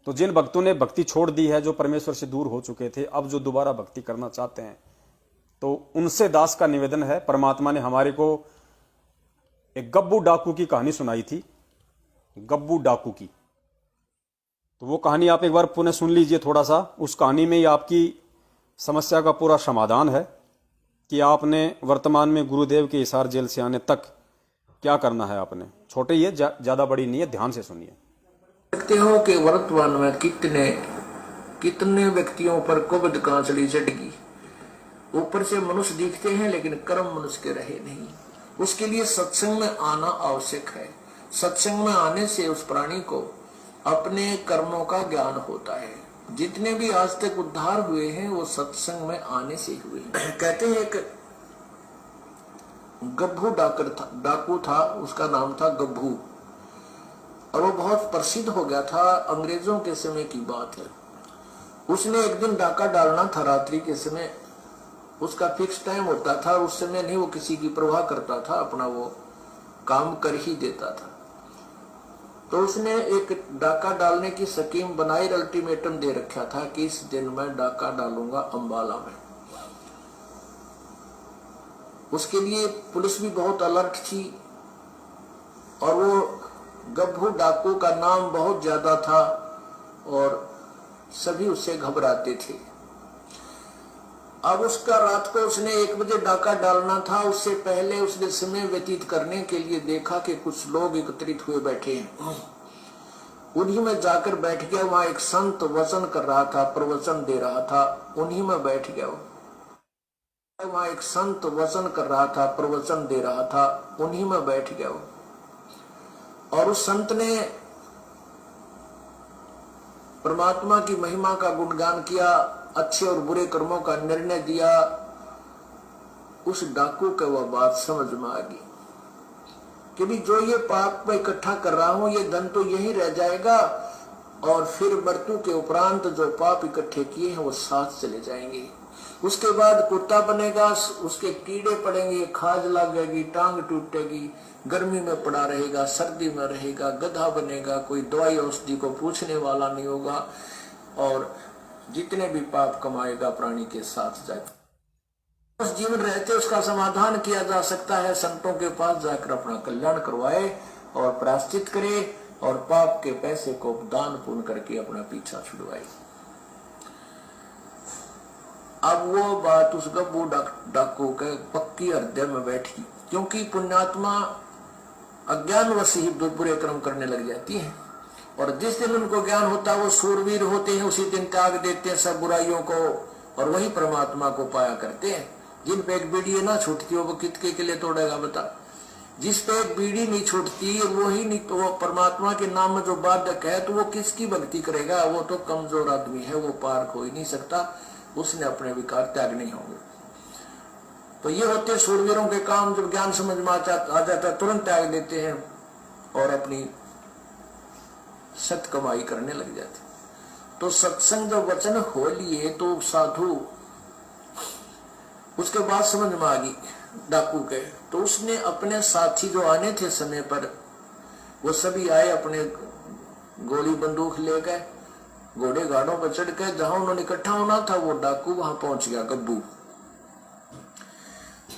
तो जिन भक्तों ने भक्ति छोड़ दी है, जो परमेश्वर से दूर हो चुके थे, अब जो दोबारा भक्ति करना चाहते हैं, तो उनसे दास का निवेदन है। परमात्मा ने हमारे को एक गब्बू डाकू की कहानी सुनाई थी, गब्बू डाकू की। तो वो कहानी आप एक बार पुनः सुन लीजिए थोड़ा सा। उस कहानी में ही आपकी समस्या का पूरा समाधान है कि आपने वर्तमान में गुरुदेव के हिसार जेल से आने तक क्या करना है। आपने छोटे ही है, ज्यादा बड़ी नहीं है, ध्यान से सुनिए। देखते हो कि वर्तमान में कितने व्यक्तियों पर कुबद कांचली चढ़गी। ऊपर से मनुष्य दिखते हैं लेकिन कर्म मनुष्य के रहे नहीं। उसके लिए सत्संग में आना आवश्यक है। सत्संग में आने से उस प्राणी को अपने कर्मों का ज्ञान होता है। जितने भी आज तक उद्धार हुए हैं वो सत्संग में आने से हुए हैं। कहते हैं एक गब्बू डाकू था, उसका नाम था गब्बू, और वो बहुत प्रसिद्ध हो गया था। अंग्रेजों के समय की बात है। उसने एक दिन डाका डालना था रात्रि के समय। उसका फिक्स टाइम होता था, उस समय नहीं वो किसी की परवाह करता था, अपना वो काम कर ही देता था। तो उसने एक डाका डालने की स्कीम बनाई, अल्टीमेटम दे रखा था कि इस दिन मैं डाका डालूंगा अंबाला में। उसके लिए पुलिस भी बहुत अलर्ट थी और वो गब्बू डाकू का नाम बहुत ज्यादा था और सभी उससे घबराते थे। अब उसका रात को उसने 1 बजे डाका डालना था। उससे पहले उसने समय व्यतीत करने के लिए देखा कि कुछ लोग एकत्रित हुए बैठे हैं। उन्हीं में जाकर बैठ गया। वहां एक संत वचन कर रहा था, प्रवचन दे रहा था, उन्हीं में बैठ गया। वहां एक संत वचन कर रहा था, प्रवचन दे रहा था, उन्हीं में बैठ गया। और उस संत ने परमात्मा की महिमा का गुणगान किया, अच्छे और बुरे कर्मों का निर्णय दिया। उस डाकू को वह बात समझ में आ गई कि भी जो ये पाप मैं इकट्ठा कर रहा हूं, ये धन तो यही रह जाएगा और फिर मृत्यु के उपरांत जो पाप इकट्ठे किए हैं वो साथ चले जाएंगे। उसके बाद कुत्ता बनेगा, उसके कीड़े पड़ेंगे, खाज लगेगी, टांग टूटेगी, गर्मी में पड़ा रहेगा, सर्दी में रहेगा, गधा बनेगा, कोई दवाई औषधि को पूछने वाला नहीं होगा और जितने भी पाप कमाएगा प्राणी के साथ जाएगा। उस जीवन रहते उसका समाधान किया जा सकता है। संतों के पास जाकर अपना कल्याण करवाए और प्रायश्चित करे और पाप के पैसे को दान पुण्य करके अपना पीछा छुड़वाए। अब वो बात उस गब्बू डाकू के पक्की हृदय में बैठी, क्योंकि पुण्यात्मा अज्ञानवश ही बुरे कर्म करने लग जाती है और जिस दिन उनको ज्ञान होता है वो सूरवीर होते हैं, उसी दिन त्याग देते हैं सब बुराइयों को और वही परमात्मा को पाया करते हैं। जिन पे एक बीड़ी ना छूटती हो वो कितके के लिए तोड़ेगा बता। जिस पे एक बीड़ी नहीं छूटती वो ही नहीं, तो वो परमात्मा के नाम में जो बाधक है तो वो किसकी भक्ति करेगा। वो तो कमजोर आदमी है, वो पार हो ही नहीं सकता, उसने अपने विकार त्याग नहीं होंगे। तो ये होते सूरवीरों के काम। जब ज्ञान समझ में आ जाता तुरंत त्याग देते हैं और अपनी सत कमाई करने लग जाते। तो सत्संग जब वचन हो लिए तो साधु उसके बाद समझ में आ गई डाकू के। तो उसने अपने साथी जो आने थे समय पर वो सभी आए, अपने गोली बंदूक ले गए, घोड़े गाड़ों पर चढ़ के जहां उन्होंने इकट्ठा होना था वो डाकू वहां पहुंच गया गब्बू।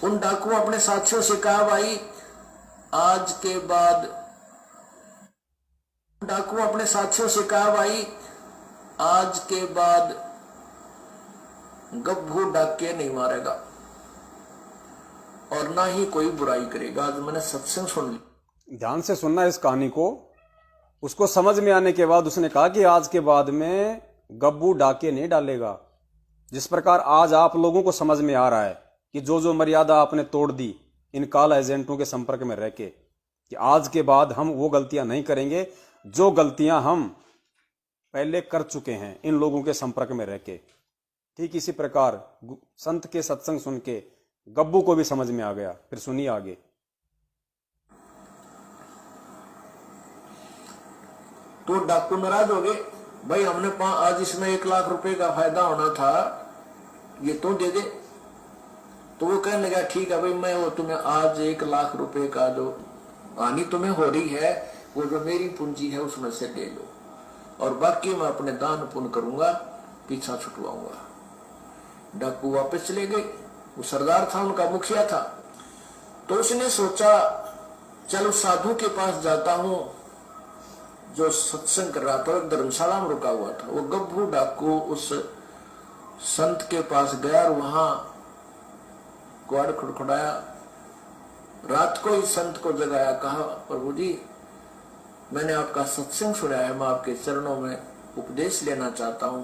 उन डाकू अपने साथियों से कहा भाई आज के बाद, डाकू अपने साथियों से कहा भाई आज के बाद गब्बू डाके नहीं मारेगा और ना ही कोई बुराई करेगा। आज मैंने सत्संग सुन ली। ध्यान से सुनना इस कहानी को। उसको समझ में आने के बाद उसने कहा कि आज के बाद में गब्बू डाके नहीं डालेगा। जिस प्रकार आज आप लोगों को समझ में आ रहा है कि जो मर्यादा आपने तोड़ दी इन काल एजेंटों के संपर्क में रह के, कि आज के बाद हम वो गलतियां नहीं करेंगे जो गलतियां हम पहले कर चुके हैं इन लोगों के संपर्क में रह के। ठीक इसी प्रकार संत के सत्संग सुन के गब्बू को भी समझ में आ गया। फिर सुनिए आगे। तो डाकू नाराज हो गए, भाई हमने आज इसमें 1 लाख रुपए का फायदा होना था, ये तो दे दे। तो वो कहने लगा ठीक है भाई, मैं वो तुम्हें आज 1 लाख रुपए का जो हानि तुम्हें हो रही है वो जो मेरी पूंजी है उसमें से ले लो। और बाकी मैं अपने दान पुण्य करूंगा, पीछा छुटवाऊंगा। डाकू वापस चले गए। वो सरदार था, उनका मुखिया था। तो उसने सोचा चल उस साधु के पास जाता हूं जो सत्संग कर रहा था, एक धर्मशाला में रुका हुआ था। वो गब्बू डाकू उस संत के पास गया और वहां क्वाड़ खड़खड़ाया। रात को ही संत को जगाया, कहा प्रभु जी मैंने आपका सत्संग सुना है, मैं आपके चरणों में उपदेश लेना चाहता हूं।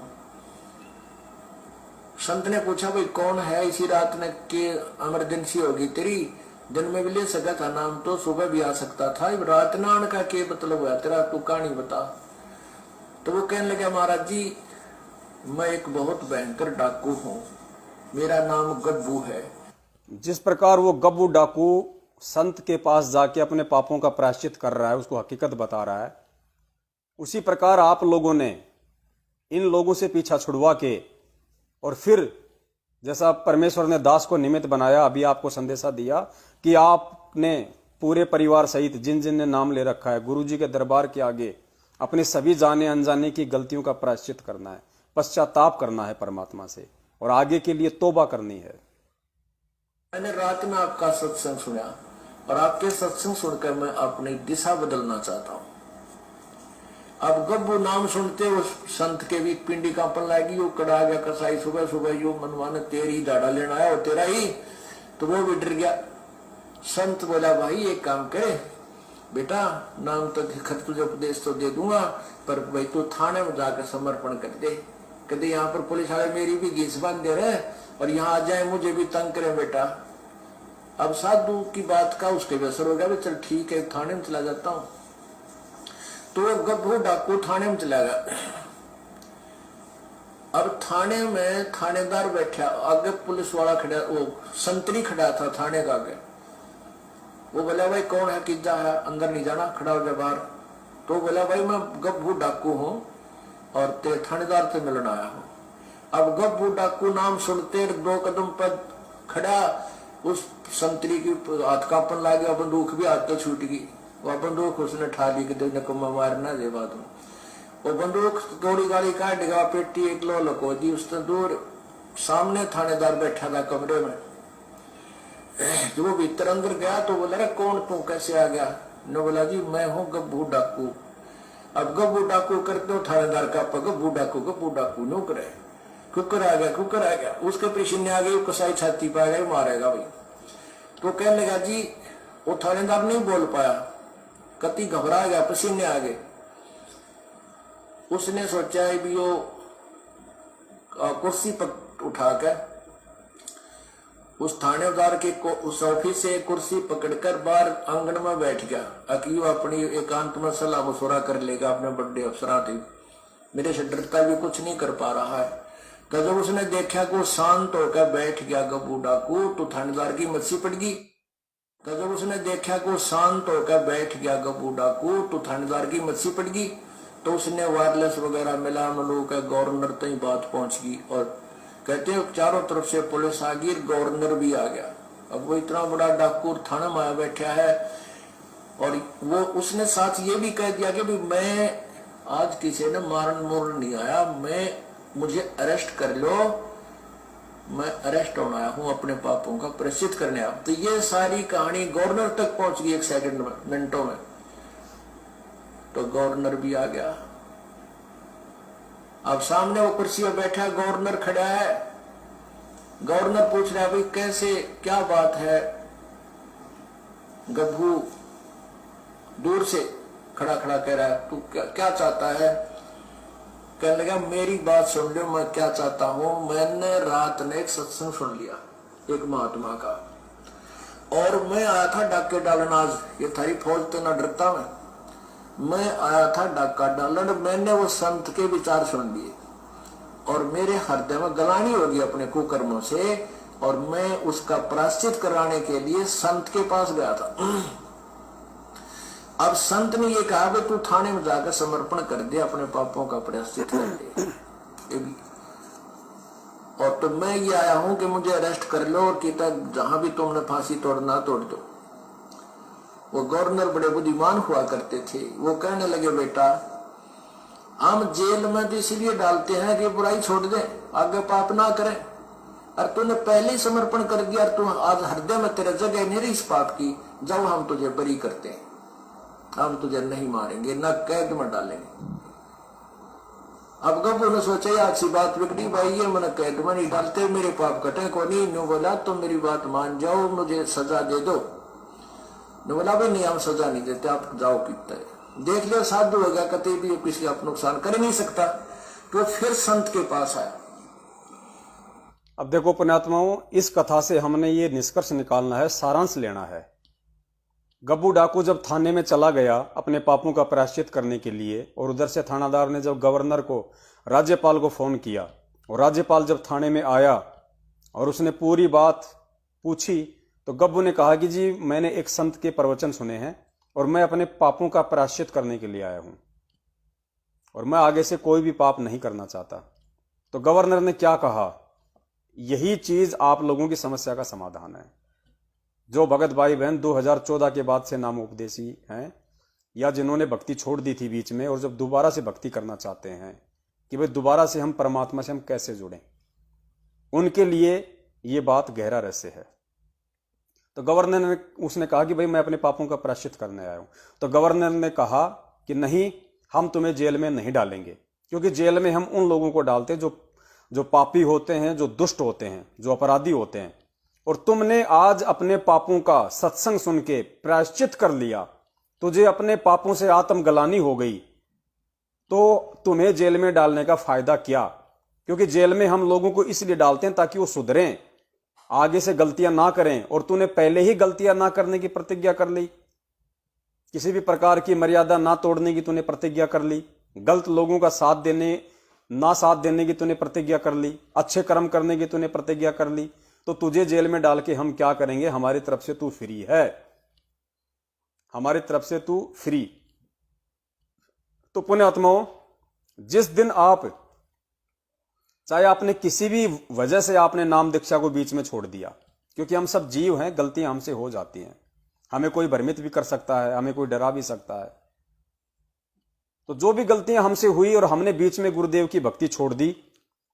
संत ने पूछा भाई कौन है, इसी रात ने के इमरजेंसी होगी तेरी, दिन में भी ले सका था नाम तो, सुबह भी आ सकता था, रात ना आने का क्या मतलब हुआ तेरा, तू कहानी बता। तो वो कहने लगा महाराज जी मैं एक बहुत भयंकर डाकू हूं, मेरा नाम गब्बू है। जिस प्रकार वो गब्बू डाकू संत के पास जाके अपने पापों का प्रायश्चित कर रहा है, उसको हकीकत बता रहा है, उसी प्रकार आप लोगों ने इन लोगों से पीछा छुड़वा के और फिर जैसा परमेश्वर ने दास को निमित्त बनाया, अभी आपको संदेशा दिया कि आपने पूरे परिवार सहित जिन जिन ने नाम ले रखा है गुरु जी के दरबार के आगे अपने सभी जाने अनजाने की गलतियों का प्रायश्चित करना है, पश्चाताप करना है परमात्मा से और आगे के लिए तौबा करनी है। मैंने रात में आपका सत्संग सुना और आपके सत्संग सुनकर मैं अपनी दिशा बदलना चाहता हूं। अब गब्बू नाम सुनते उस संत के भी पिंडी कांपन लागी, वो कड़ा गया कसाई सुबह सुबह यो मनवाने तेरी दाड़ा लेना आया वो तेरा ही, तो वो भी डर गया। संत बोला भाई एक काम करे बेटा, नाम तो खत तुझे उपदेश तो दे दूंगा, पर भाई तू थाने में जाकर समर्पण कर दे। कहते यहाँ पर पुलिस वाले मेरी भी घीस बांध दे रहे और यहाँ आ जाए मुझे भी तंग करे बेटा। अब साधु की बात का उसके भी असर हो गया, चल ठीक है थाने में चला जाता हूँ। तो गब्बू डाकू थाने में चला गया। अब थाने में थानेदार बैठा, आगे पुलिस वाला खड़ा, वो संतरी खड़ा था थाने का आगे। वो बोला भाई कौन है, किजा है, अंदर नहीं जाना, खड़ा हो जा बाहर। तो बोला भाई मैं गब्बू डाकू हूं और तेरे थानेदार से मिलने आया हूं। अब गब्बू डाकू नाम सुनते 2 कदम पर खड़ा, उस संतरी की हाथ कांपन लग गया, बंदूक भी हाथ तो छूट गई। वह बंदूक उसने ठा ली कि नकुमा मारना दे बाद में। वो बंदूक थोड़ी गाड़ी काट गया, पेटी एक लो लको दी। उसने दूर सामने थानेदार बैठा था कमरे में। जब वो भीतर अंदर गया तो बोला रे कौन तू, कैसे आ गया? ने बोला जी मैं हूं गब्बू डाकू। अब गब्बू डाकू करते हो थानेदार का, गब्बू डाकू नो करे, कुकर आ गया। उसके पीछे आ गई, कसाई छाती पा गई, मारेगा भाई। तो कहने लगा जी, वो थानेदार नहीं बोल पाया, कति घबरा गया, पसीने आ गए। उसने सोचा है भी वो कुर्सी पर उठाकर उस थानेदार के उस ऑफिस से कुर्सी पकड़कर बाहर आंगन में बैठ गया, अकी अपनी एकांत में सलाह मशुरा कर लेगा अपने बड़े अफसरा थे, मेरे से डरता भी कुछ नहीं कर पा रहा है। तो जब उसने देखा कि वो शांत होकर बैठ गया गब्बू डाकू, तो थानेदार की मच्छी पड़ गई। तो जब उसने देखा कि वो शांत होकर बैठ गया गब्बू डाकू, तो थानेदार की मच्छी पड़ गई। तो उसने वायरलेस वगैरह मिला, मलूक गवर्नर तक बात पहुंच गई और कहते हैं चारों तरफ से पुलिस आ गई, गवर्नर भी आ गया। अब वो इतना बड़ा डाकू थाना में आया बैठा है और वो उसने साथ ये भी कह दिया कि भी मैं आज किसी ने मारन मोरन नहीं आया, मुझे अरेस्ट कर लो, मैं अरेस्ट होने आया हूं, अपने पापों का प्रायश्चित करने आया। तो ये सारी कहानी गवर्नर तक पहुंच गई 1 सेकंड में, मिनटों में। तो गवर्नर भी आ गया। अब सामने वो कुर्सी पर बैठा गवर्नर खड़ा है। गवर्नर पूछ रहा है भाई कैसे, क्या बात है? गब्बू दूर से खड़ा कह रहा है, तू क्या चाहता है? कहने लगा मेरी बात सुन लो, मैं क्या चाहता हूं। मैंने रात में एक सत्संग सुन लिया एक महात्मा का, और मैं आया था डाके डालन। आज ये थारी फौज तो ना डरता मैं आया था डाका डालन। मैंने वो संत के विचार सुन लिए और मेरे हृदय में गलानी होगी अपने कुकर्मों से, और मैं उसका प्रायश्चित कराने के लिए संत के पास गया था। अब संत ने ये कहा कि तू थाने में जाकर समर्पण कर दे, अपने पापों का प्रायश्चित कर दे। और तो मैं ये आया हूं कि मुझे अरेस्ट कर लो और कहता जहां भी तुमने फांसी तोड़ना तोड़ दो। वो गवर्नर बड़े बुद्धिमान हुआ करते थे। वो कहने लगे बेटा हम जेल में तो इसलिए डालते हैं कि बुराई छोड़ दे, आगे पाप ना करें। और तूने पहले ही समर्पण कर दिया, तू आज हृदय में तेरे जगह नहीं रही इस पाप की, जब हम तुझे बरी करते हैं, हम तुझे नहीं मारेंगे, न कैद में डालेंगे। अब गब्बू ने सोचा अच्छी बात बिगड़ी भाई, ये मैंने कैद में नहीं डालते, मेरे पाप कटे को नहीं। न्यू बोला तो मेरी बात मान जाओ, मुझे सजा दे दो। ने बोला भाई नहीं, हम सजा नहीं देते, आप जाओ पीते देख लिया साधु हो गया, कभी भी किसी का नुकसान कर नहीं सकता। तो फिर संत के पास आया। अब देखो पुण्यात्माओं, इस कथा से हमने ये निष्कर्ष निकालना है, सारांश लेना है। गब्बू डाकू जब थाने में चला गया अपने पापों का प्रायश्चित करने के लिए, और उधर से थानादार ने जब गवर्नर को, राज्यपाल को फोन किया, और राज्यपाल जब थाने में आया और उसने पूरी बात पूछी, तो गब्बू ने कहा कि जी मैंने एक संत के प्रवचन सुने हैं और मैं अपने पापों का प्रायश्चित करने के लिए आया हूं, और मैं आगे से कोई भी पाप नहीं करना चाहता। तो गवर्नर ने क्या कहा, यही चीज आप लोगों की समस्या का समाधान है। जो भगत भाई बहन 2014 के बाद से नाम उपदेशी हैं, या जिन्होंने भक्ति छोड़ दी थी बीच में और जब दोबारा से भक्ति करना चाहते हैं कि भाई दोबारा से हम परमात्मा से हम कैसे जुड़ें, उनके लिए ये बात गहरा रहस्य है। तो गवर्नर ने उसने कहा कि भाई मैं अपने पापों का प्रायश्चित करने आया हूं। तो गवर्नर ने कहा कि नहीं, हम तुम्हें जेल में नहीं डालेंगे, क्योंकि जेल में हम उन लोगों को डालते हैं जो पापी होते हैं, जो दुष्ट होते हैं, जो अपराधी होते हैं। और तुमने आज अपने पापों का सत्संग सुन के प्रायश्चित कर लिया, तुझे अपने पापों से आत्मग्लानि हो गई, तो तुम्हें जेल में डालने का फायदा क्या? क्योंकि जेल में हम लोगों को इसलिए डालते हैं ताकि वो सुधरें, आगे से गलतियां ना करें। और तूने पहले ही गलतियां ना करने की प्रतिज्ञा कर ली, किसी भी प्रकार की मर्यादा ना तोड़ने की तूने प्रतिज्ञा कर ली, गलत लोगों का साथ देने की तूने प्रतिज्ञा कर ली, अच्छे कर्म करने की तूने प्रतिज्ञा कर ली। तो तुझे जेल में डाल के हम क्या करेंगे? हमारी तरफ से तू फ्री है, हमारी तरफ से तू फ्री। तो पुण्यात्माओं, जिस दिन आप, चाहे आपने किसी भी वजह से आपने नाम दीक्षा को बीच में छोड़ दिया, क्योंकि हम सब जीव हैं, गलतियां हमसे हो जाती हैं, हमें कोई भ्रमित भी कर सकता है, हमें कोई डरा भी सकता है। तो जो भी गलतियां हमसे हुई और हमने बीच में गुरुदेव की भक्ति छोड़ दी,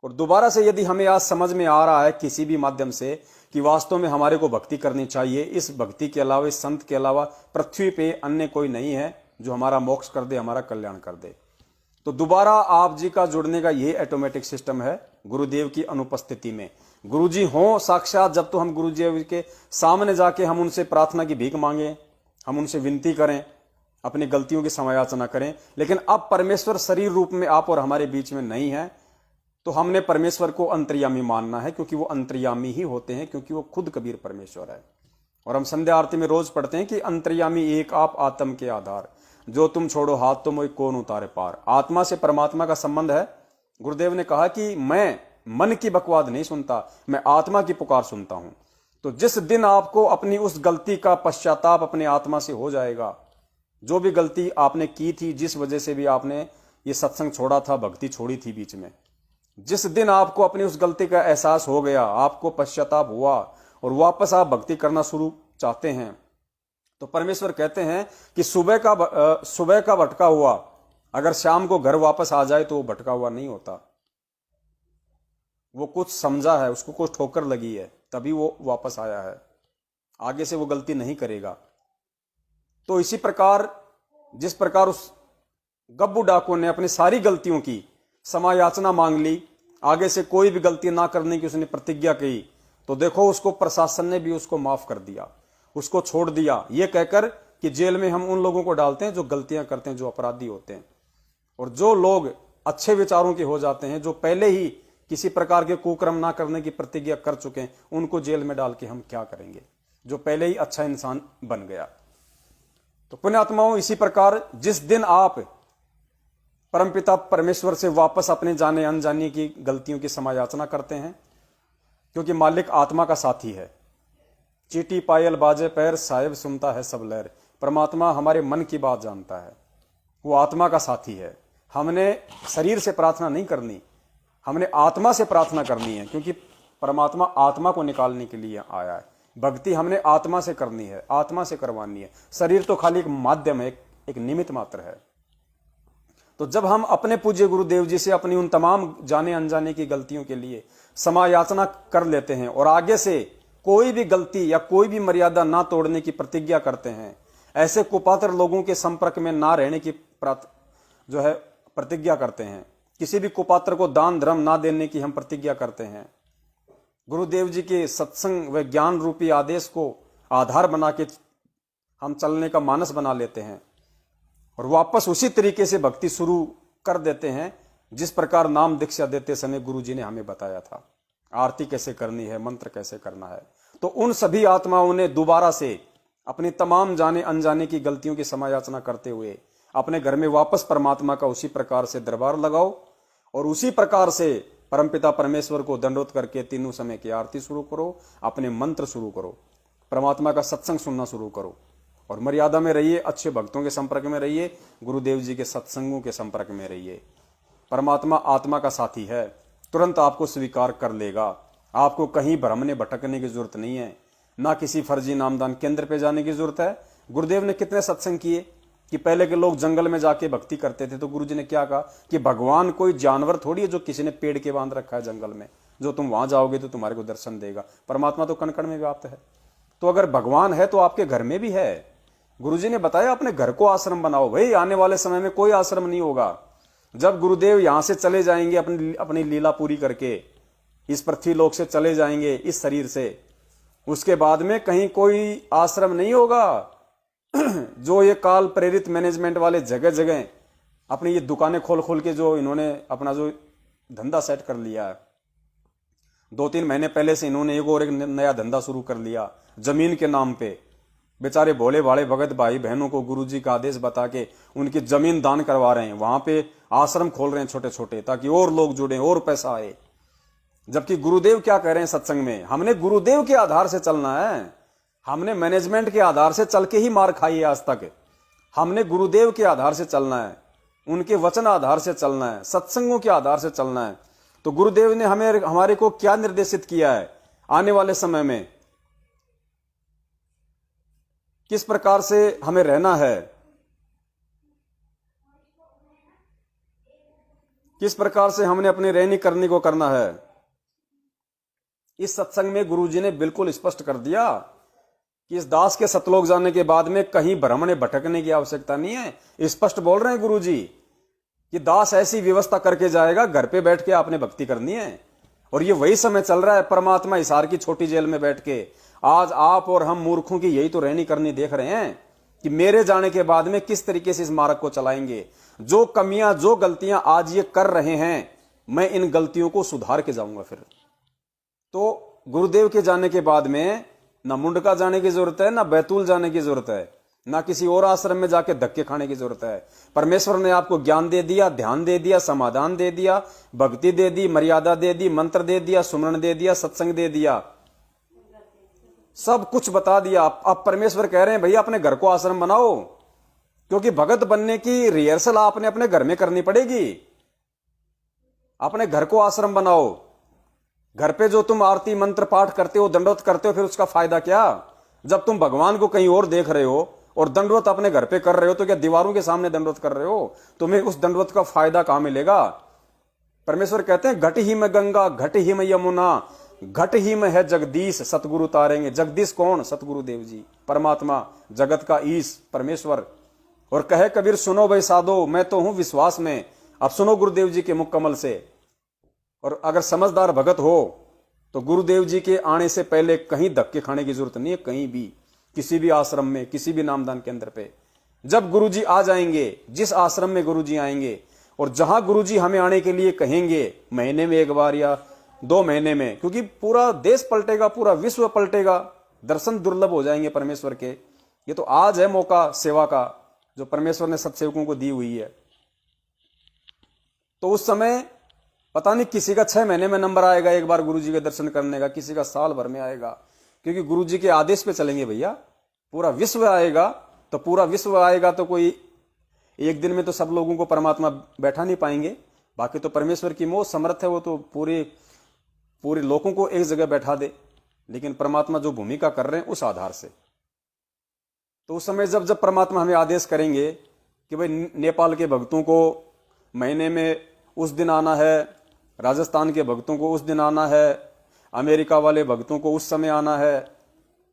और दोबारा से यदि हमें आज समझ में आ रहा है किसी भी माध्यम से कि वास्तव में हमारे को भक्ति करनी चाहिए, इस भक्ति के अलावा, इस संत के अलावा पृथ्वी पे अन्य कोई नहीं है जो हमारा मोक्ष कर दे, हमारा कल्याण कर दे, तो दोबारा आप जी का जुड़ने का ये ऑटोमेटिक सिस्टम है गुरुदेव की अनुपस्थिति में। गुरुजी हो साक्षात, जब तो हम गुरुदेव के सामने जाके हम उनसे प्रार्थना की भीख मांगे, हम उनसे विनती करें, अपनी गलतियों की समायाचना करें। लेकिन अब परमेश्वर शरीर रूप में आप और हमारे बीच में नहीं है, तो हमने परमेश्वर को अंतर्यामी मानना है, क्योंकि वो अंतर्यामी ही होते हैं, क्योंकि वो खुद कबीर परमेश्वर है। और हम संध्या आरती में रोज पढ़ते हैं कि अंतर्यामी एक आप आत्म के आधार, जो तुम छोड़ो हाथ तो मोई कौन उतारे पार। आत्मा से परमात्मा का संबंध है। गुरुदेव ने कहा कि मैं मन की बकवाद नहीं सुनता, मैं आत्मा की पुकार सुनता हूं। तो जिस दिन आपको अपनी उस गलती का पश्चाताप अपने आत्मा से हो जाएगा, जो भी गलती आपने की थी, जिस वजह से भी आपने ये सत्संग छोड़ा था, भक्ति छोड़ी थी बीच में, जिस दिन आपको अपनी उस गलती का एहसास हो गया, आपको पश्चाताप हुआ और वापस आप भक्ति करना शुरू चाहते हैं, तो परमेश्वर कहते हैं कि सुबह का भटका हुआ अगर शाम को घर वापस आ जाए तो वो भटका हुआ नहीं होता। वो कुछ समझा है, उसको कुछ ठोकर लगी है, तभी वो वापस आया है, आगे से वो गलती नहीं करेगा। तो इसी प्रकार जिस प्रकार उस गब्बू डाकू ने अपनी सारी गलतियों की समायाचना मांग ली, आगे से कोई भी गलती ना करने की उसने प्रतिज्ञा की, तो देखो उसको प्रशासन ने भी उसको माफ कर दिया, उसको छोड़ दिया, ये कहकर कि जेल में हम उन लोगों को डालते हैं जो गलतियां करते हैं, जो अपराधी होते हैं। और जो लोग अच्छे विचारों के हो जाते हैं, जो पहले ही किसी प्रकार के कुकर्म ना करने की प्रतिज्ञा कर चुके हैं, उनको जेल में डाल के हम क्या करेंगे, जो पहले ही अच्छा इंसान बन गया। तो पुण्यात्माओं, इसी प्रकार जिस दिन आप परमपिता परमेश्वर से वापस अपने जाने अनजाने की गलतियों की समायाचना करते हैं, क्योंकि मालिक आत्मा का साथी है, चीटी पायल बाजे पैर साहिब सुनता है सब लहर। परमात्मा हमारे मन की बात जानता है, वो आत्मा का साथी है। हमने शरीर से प्रार्थना नहीं करनी, हमने आत्मा से प्रार्थना करनी है, क्योंकि परमात्मा आत्मा को निकालने के लिए आया है। भक्ति हमने आत्मा से करनी है, आत्मा से करवानी है। शरीर तो खाली एक माध्यम है, एक निमित्त मात्र है। तो जब हम अपने पूज्य गुरुदेव जी से अपनी उन तमाम जाने अनजाने की गलतियों के लिए क्षमा याचना कर लेते हैं और आगे से कोई भी गलती या कोई भी मर्यादा ना तोड़ने की प्रतिज्ञा करते हैं, ऐसे कुपात्र लोगों के संपर्क में ना रहने की प्रतिज्ञा करते हैं, किसी भी कुपात्र को दान धर्म ना देने की हम प्रतिज्ञा करते हैं, गुरुदेव जी के सत्संग व ज्ञान रूपी आदेश को आधार बना के हम चलने का मानस बना लेते हैं और वापस उसी तरीके से भक्ति शुरू कर देते हैं जिस प्रकार नाम दीक्षा देते समय गुरु जी ने हमें बताया था। आरती कैसे करनी है, मंत्र कैसे करना है। तो उन सभी आत्माओं ने दोबारा से अपनी तमाम जाने अनजाने की गलतियों की समायाचना करते हुए अपने घर में वापस परमात्मा का उसी प्रकार से दरबार लगाओ और उसी प्रकार से परमपिता परमेश्वर को दंडोत करके तीनों समय की आरती शुरू करो, अपने मंत्र शुरू करो, परमात्मा का सत्संग सुनना शुरू करो और मर्यादा में रहिए, अच्छे भक्तों के संपर्क में रहिए, गुरुदेव जी के सत्संगों के संपर्क में रहिए। परमात्मा आत्मा का साथी है, तुरंत आपको स्वीकार कर लेगा। आपको कहीं भ्रमने भटकने की जरूरत नहीं है, ना किसी फर्जी नामदान केंद्र पे जाने की जरूरत है। गुरुदेव ने कितने सत्संग किए कि पहले के लोग जंगल में जाके भक्ति करते थे, तो गुरु जी ने क्या कहा कि भगवान कोई जानवर थोड़ी है जो किसी ने पेड़ के बांध रखा है जंगल में, जो तुम वहां जाओगे तो तुम्हारे को दर्शन देगा। परमात्मा तो कण कण में व्याप्त है। तो अगर भगवान है तो आपके घर में भी है। गुरु जी ने बताया अपने घर को आश्रम बनाओ। भाई आने वाले समय में कोई आश्रम नहीं होगा। जब गुरुदेव यहां से चले जाएंगे अपनी लीला पूरी करके, इस पृथ्वी लोक से चले जाएंगे इस शरीर से, उसके बाद में कहीं कोई आश्रम नहीं होगा। जो ये काल प्रेरित मैनेजमेंट वाले जगह जगह अपनी ये दुकानें खोल खोल के जो इन्होंने अपना जो धंधा सेट कर लिया है, 2-3 महीने पहले से इन्होंने एक नया धंधा शुरू कर लिया जमीन के नाम पे। बेचारे भोले भाले भगत भाई बहनों को गुरुजी का आदेश बता के उनकी जमीन दान करवा रहे हैं, वहां पे आश्रम खोल रहे हैं छोटे छोटे, ताकि और लोग जुड़े और पैसा आए। जबकि गुरुदेव क्या कह रहे हैं सत्संग में, हमने गुरुदेव के आधार से चलना है। हमने मैनेजमेंट के आधार से चल के ही मार खाई है आज तक। हमने गुरुदेव के आधार से चलना है, उनके वचन आधार से चलना है, सत्संगों के आधार से चलना है। तो गुरुदेव ने हमारे को क्या निर्देशित किया है, आने वाले समय में किस प्रकार से हमें रहना है, किस प्रकार से हमने अपनी रहनी करनी को करना है। इस सत्संग में गुरुजी ने बिल्कुल स्पष्ट कर दिया कि इस दास के सतलोक जाने के बाद में कहीं भ्रमणे भटकने की आवश्यकता नहीं है। स्पष्ट बोल रहे हैं गुरुजी कि दास ऐसी व्यवस्था करके जाएगा, घर पे बैठ के आपने भक्ति करनी है। और ये वही समय चल रहा है। परमात्मा हिसार की छोटी जेल में बैठ के आज आप और हम मूर्खों की यही तो रहनी करनी देख रहे हैं कि मेरे जाने के बाद में किस तरीके से इस मार्ग को चलाएंगे। जो कमियां जो गलतियां आज ये कर रहे हैं, मैं इन गलतियों को सुधार के जाऊंगा। फिर तो गुरुदेव के जाने के बाद में ना मुंडका जाने की जरूरत है, ना बैतूल जाने की जरूरत है, ना किसी और आश्रम में जाके धक्के खाने की जरूरत है। परमेश्वर ने आपको ज्ञान दे दिया, ध्यान दे दिया, समाधान दे दिया, भक्ति दे दी, मर्यादा दे दी, मंत्र दे दिया, सुमरण दे दिया, सत्संग दे दिया, सब कुछ बता दिया। अब परमेश्वर कह रहे हैं भैया अपने घर को आश्रम बनाओ, क्योंकि भगत बनने की रिहर्सल आपने अपने घर में करनी पड़ेगी। अपने घर को आश्रम बनाओ। घर पे जो तुम आरती मंत्र पाठ करते हो, दंडवत करते हो, फिर उसका फायदा क्या? जब तुम भगवान को कहीं और देख रहे हो और दंडवत अपने घर पे कर रहे हो, तो क्या दीवारों के सामने दंडवत कर रहे हो? तुम्हें उस दंडवत का फायदा कहां मिलेगा? परमेश्वर कहते हैं घट ही में गंगा, घट ही में यमुना, घट ही में है जगदीश, सतगुरु तारेंगे। जगदीश कौन? सतगुरु देव जी, परमात्मा, जगत का ईश परमेश्वर। और कहे कबीर सुनो भाई साधो, मैं तो हूं विश्वास में। अब सुनो गुरुदेव जी के मुख कमल से। और अगर समझदार भगत हो तो गुरुदेव जी के आने से पहले कहीं धक्के खाने की जरूरत नहीं है, कहीं भी, किसी भी आश्रम में, किसी भी नामदान केंद्र पे। जब गुरुजी आ जाएंगे, जिस आश्रम में गुरुजी आएंगे और जहां गुरुजी हमें आने के लिए कहेंगे, महीने में एक बार या 2 महीने में, क्योंकि पूरा देश पलटेगा, पूरा विश्व पलटेगा, दर्शन दुर्लभ हो जाएंगे परमेश्वर के। ये तो आज है मौका सेवा का जो परमेश्वर ने सत्सेवकों को दी हुई है। तो उस समय पता नहीं किसी का 6 महीने में नंबर आएगा एक बार गुरुजी के दर्शन करने का, किसी का साल भर में आएगा, क्योंकि गुरुजी के आदेश पे चलेंगे भैया। पूरा विश्व आएगा, तो पूरा विश्व आएगा तो कोई एक दिन में तो सब लोगों को परमात्मा बैठा नहीं पाएंगे। बाकी तो परमेश्वर की मोह समर्थ है, वो तो पूरे लोगों को एक जगह बैठा दे। लेकिन परमात्मा जो भूमिका कर रहे हैं उस आधार से, तो उस समय जब परमात्मा हमें आदेश करेंगे कि भाई नेपाल के भक्तों को महीने में उस दिन आना है, राजस्थान के भक्तों को उस दिन आना है, अमेरिका वाले भक्तों को उस समय आना है,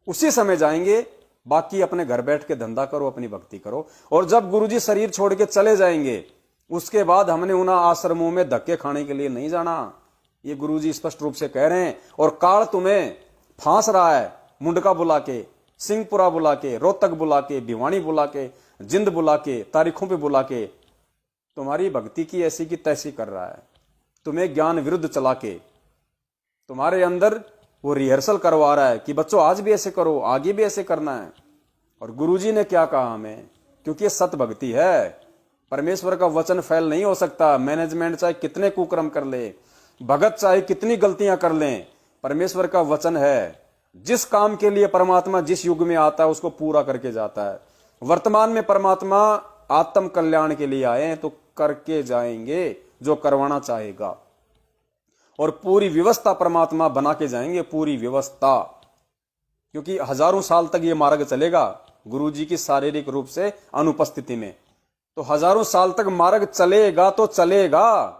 उसी समय जाएंगे। बाकी अपने घर बैठ के धंधा करो, अपनी भक्ति करो। और जब गुरुजी शरीर छोड़ के चले जाएंगे, उसके बाद हमने उन आश्रमों में धक्के खाने के लिए नहीं जाना। ये गुरुजी स्पष्ट रूप से कह रहे हैं। और काल तुम्हें फांस रहा है, मुंडका बुला के, सिंहपुरा बुला के, रोहतक बुला के, भिवानी बुला के, जिंद बुला के, तारीखों पे बुला के तुम्हारी भक्ति की ऐसी की तैसी कर रहा है। तुम्हें ज्ञान विरुद्ध चला के तुम्हारे अंदर वो रिहर्सल करवा रहा है कि बच्चों आज भी ऐसे करो, आगे भी ऐसे करना है। और गुरुजी ने क्या कहा हमें, क्योंकि ये सत भक्ति है। परमेश्वर का वचन फैल नहीं हो सकता। मैनेजमेंट चाहे कितने कुकर्म कर ले, भगत चाहे कितनी गलतियां कर लें, परमेश्वर का वचन है। जिस काम के लिए परमात्मा जिस युग में आता है उसको पूरा करके जाता है। वर्तमान में परमात्मा आत्म कल्याण के लिए आए हैं तो करके जाएंगे जो करवाना चाहेगा। और पूरी व्यवस्था परमात्मा बना के जाएंगे, पूरी व्यवस्था। क्योंकि हजारों साल तक ये मार्ग चलेगा गुरुजी की शारीरिक रूप से अनुपस्थिति में। तो हजारों साल तक मार्ग चलेगा तो चलेगा,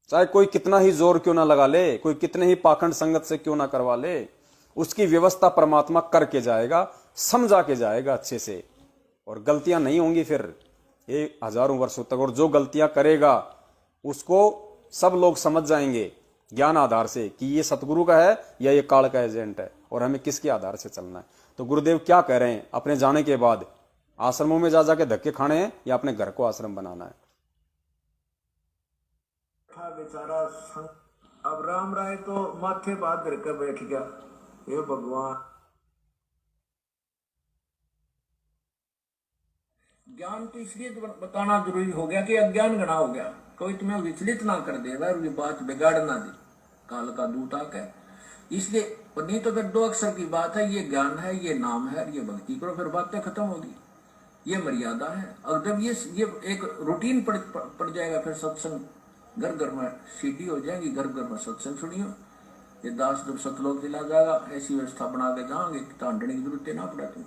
चाहे कोई कितना ही जोर क्यों ना लगा ले, कोई कितने ही पाखंड संगत से क्यों ना करवा ले, उसकी व्यवस्था परमात्मा करके जाएगा, समझा के जाएगा अच्छे से। और गलतियां नहीं होंगी फिर ये हजारों वर्षों तक। और जो गलतियां करेगा उसको सब लोग समझ जाएंगे ज्ञान आधार से कि ये सतगुरु का है या ये काल का एजेंट है, और हमें किसके आधार से चलना है। तो गुरुदेव क्या कह रहे हैं, अपने जाने के बाद आश्रमों में जा जाके धक्के खाने हैं या अपने घर को आश्रम बनाना है। बेचारा अब राम राय तो माथे बात करके बैठ गया, हे भगवान। ज्ञान तो इसलिए बताना जरूरी हो गया कि अज्ञान गणा हो गया। कोई तुम्हें विचलित ना कर दे, वह ये बात बिगाड़ ना दे, काल का दूत आके। इसलिए नहीं तो फिर दो अक्षर की बात है, ये ज्ञान है, ये नाम है, ये भक्ति करो, फिर बातें खत्म होगी। ये मर्यादा है। और जब ये एक रूटीन पड़ जाएगा, फिर सत्संग घर घर में सीटी हो जाएगी, घर घर में सत्संग सुनियो। ये दास जब सतलोक दिला जाएगा, ऐसी व्यवस्था बना के जाओगे तो ढांडने की जरूरत ना पड़ा तुम।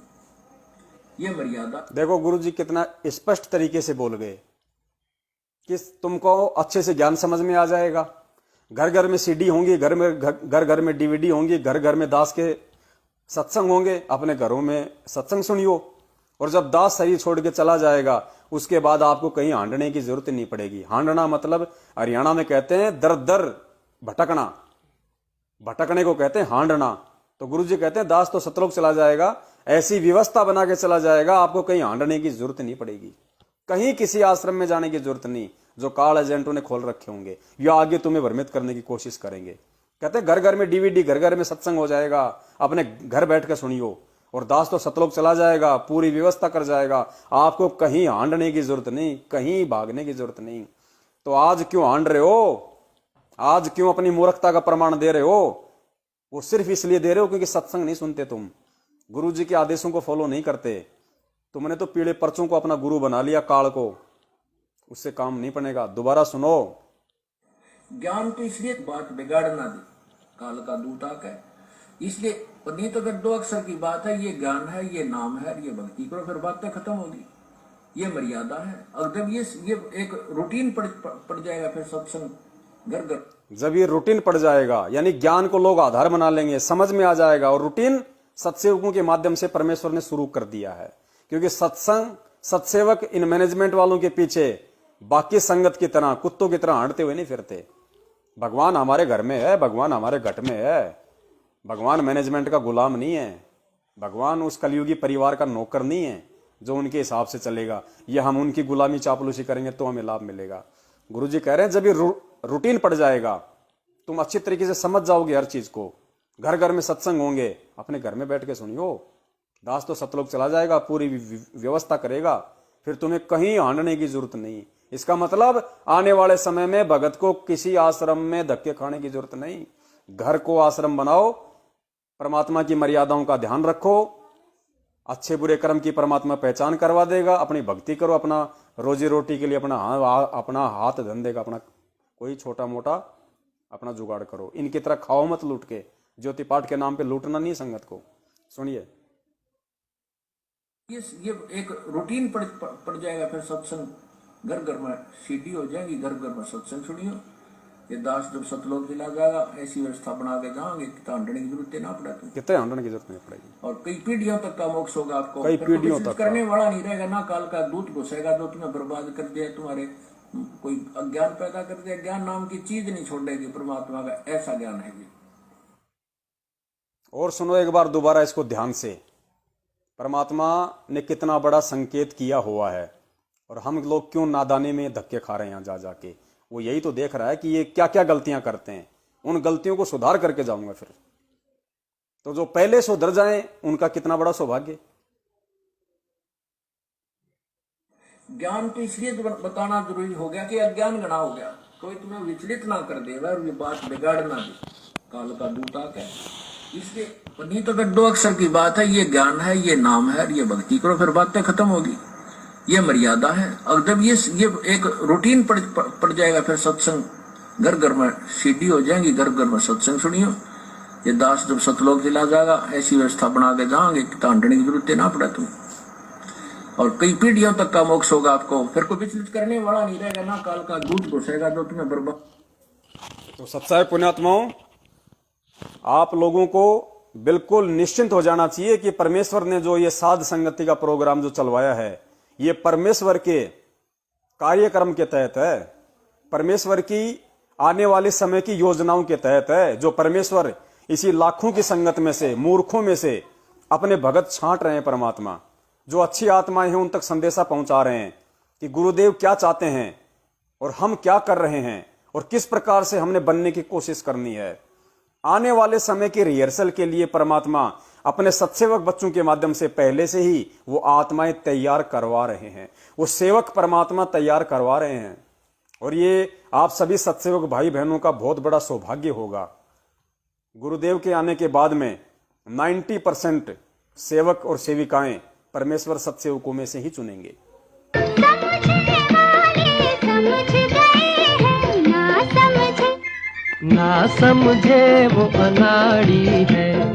ये मर्यादा देखो गुरुजी कितना स्पष्ट तरीके से बोल गए कि तुमको अच्छे से ज्ञान समझ में आ जाएगा। घर घर में सीडी होंगी, घर घर में डीवीडी होंगी, घर घर में दास के सत्संग होंगे, अपने घरों में सत्संग सुनियो। और जब दास शरीर छोड़ के चला जाएगा उसके बाद आपको कहीं हांडने की जरूरत नहीं पड़ेगी। हांडना मतलब हरियाणा में कहते हैं दर दर भटकना, भटकने को कहते हैं हांडना। तो गुरुजी कहते हैं दास तो सतलोक चला जाएगा, ऐसी व्यवस्था बना के चला जाएगा, आपको कहीं हांडने की जरूरत नहीं पड़ेगी, कहीं किसी आश्रम में जाने की जरूरत नहीं जो काल एजेंटों ने खोल रखे होंगे या आगे तुम्हें भ्रमित करने की कोशिश करेंगे। कहते हैं घर घर में डीवीडी, घर घर में सत्संग हो जाएगा, अपने घर बैठ कर सुनियो। और दास तो सतलोक चला जाएगा, पूरी व्यवस्था कर जाएगा, आपको कहीं हांडने की जरूरत नहीं, कहीं भागने की जरूरत नहीं। तो आज क्यों हांड रहे हो, आज क्यों अपनी मूर्खता का प्रमाण दे रहे हो? वो सिर्फ इसलिए दे रहे हो क्योंकि सत्संग नहीं सुनते तुम, गुरुजी के आदेशों को फॉलो नहीं करते। तुमने तो पीले पर्चों को अपना गुरु बना लिया, काल को, उससे काम नहीं बनेगा। दोबारा सुनो, ज्ञान तो इसलिए बात बिगाड़ ना दे, काल का दूत आके। इसलिए नहीं तो फिर दो अक्षर की बात है, ये ज्ञान है, ये नाम है, ये भक्ति करो, फिर बातें खत्म होगी। ये मर्यादा है। और जब ये एक रूटीन पड़ जाएगा, फिर सत्संग घर घर, जब ये रूटीन पड़ जाएगा यानी ज्ञान को लोग आधार बना लेंगे, समझ में आ जाएगा। और रूटीन सत्सेवकों के माध्यम से परमेश्वर ने शुरू कर दिया है, क्योंकि सत्संग सत्सेवक इन मैनेजमेंट वालों के पीछे बाकी संगत की तरह कुत्तों की तरह हांडते हुए नहीं फिरते। भगवान हमारे घर में है, भगवान हमारे घट में है, भगवान मैनेजमेंट का गुलाम नहीं है, भगवान उस कलयुगी परिवार का नौकर नहीं है जो उनके हिसाब से चलेगा, या हम उनकी गुलामी चापलूसी करेंगे तो हमें लाभ मिलेगा। गुरुजी कह रहे हैं जब ये रूटीन पड़ जाएगा, तुम अच्छी तरीके से समझ जाओगे हर चीज को, घर घर में सत्संग होंगे, अपने घर में बैठ के सुनियो। दास तो सतलोक चला जाएगा, पूरी व्यवस्था करेगा, फिर तुम्हें कहीं हांडने की जरूरत नहीं। इसका मतलब आने वाले समय में भगत को किसी आश्रम में धक्के खाने की जरूरत नहीं। घर को आश्रम बनाओ, परमात्मा की मर्यादाओं का ध्यान रखो, अच्छे बुरे कर्म की परमात्मा पहचान करवा देगा, अपनी भक्ति करो, अपना रोजी रोटी के लिए अपना हाथ धंधे का अपना कोई छोटा मोटा अपना जुगाड़ करो। इनकी तरह खाओ मत लूट के, ज्योति पाठ के नाम पे लूटना नहीं संगत को। सुनिए, ये एक रूटीन पड़ जाएगा, फिर सत्संग घर घर में सीडी हो जाएंगी, घर घर में सत्संग सुनियो। ये दास जब सतलोक दिला जाएगा, ऐसी व्यवस्था बना के जाओगे कि ढूंढने की जरूरत ना पड़े तुम, कितने ढूंढने की जरूरत नहीं पड़ेगी, और कई पीढ़ियों तक का मोक्ष होगा आपको। कई फिर पीढ़ियों कोई तक करने वाला नहीं रहेगा, ना काल का दूत घुसेगा जो तुम्हें बर्बाद कर दिया, तुम्हारे कोई अज्ञान पैदा कर दिया। ज्ञान नाम की चीज नहीं छोड़ेगी परमात्मा का, ऐसा ज्ञान है ये। और सुनो एक बार दोबारा इसको ध्यान से, परमात्मा ने कितना बड़ा संकेत किया हुआ है, और हम लोग क्यों नादानी में धक्के खा रहे हैं यहाँ जा जाके। वो यही तो देख रहा है कि ये क्या क्या गलतियां करते हैं, उन गलतियों को सुधार करके जाऊंगा फिर। तो जो पहले सुधर जाएं उनका कितना बड़ा सौभाग्य। ज्ञान तो इसलिए तो बताना जरूरी हो गया कि अज्ञान गणा हो गया, कोई तुम्हें विचलित ना कर दे और ये बात बिगाड़ना दे काल का दूत आके। इसलिए नहीं तो फिर दो अक्षर की बात है, ये ज्ञान है, ये नाम है, ये भक्ति करो, फिर बातें खत्म होगी। ये मर्यादा है। और जब ये एक रूटीन पड़ जाएगा, फिर सत्संग घर घर में सीडी हो जाएंगी, घर घर में सत्संग सुनियो। ये दास जब सतलोक दिला जाएगा, ऐसी व्यवस्था बना के जाओगे कि ढूंढने की जरूरत ना पड़े तुम, और कई पीढ़ियों तक का मोक्ष होगा आपको। फिर कोई विचलित करने वाला नहीं रहेगा, ना काल का दूत घुसेगा जो तुम्हें बर्बाद। तो सच्चाई पुण्यात्माओं, आप लोगों को बिल्कुल निश्चिंत हो जाना चाहिए कि परमेश्वर ने जो ये साध संगति का प्रोग्राम जो चलवाया है, ये परमेश्वर के कार्यक्रम के तहत है, परमेश्वर की आने वाले समय की योजनाओं के तहत है, जो परमेश्वर इसी लाखों की संगत में से, मूर्खों में से अपने भगत छांट रहे हैं। परमात्मा जो अच्छी आत्माएं हैं उन तक संदेशा पहुंचा रहे हैं कि गुरुदेव क्या चाहते हैं और हम क्या कर रहे हैं और किस प्रकार से हमने बनने की कोशिश करनी है। आने वाले समय की रिहर्सल के लिए परमात्मा अपने सत्सेवक बच्चों के माध्यम से पहले से ही वो आत्माएं तैयार करवा रहे हैं, वो सेवक परमात्मा तैयार करवा रहे हैं। और ये आप सभी सत्सेवक भाई बहनों का बहुत बड़ा सौभाग्य होगा। गुरुदेव के आने के बाद में 90% सेवक और सेविकाएं परमेश्वर सत्सेवकों में से ही चुनेंगे। ना समझे वो अनाड़ी है।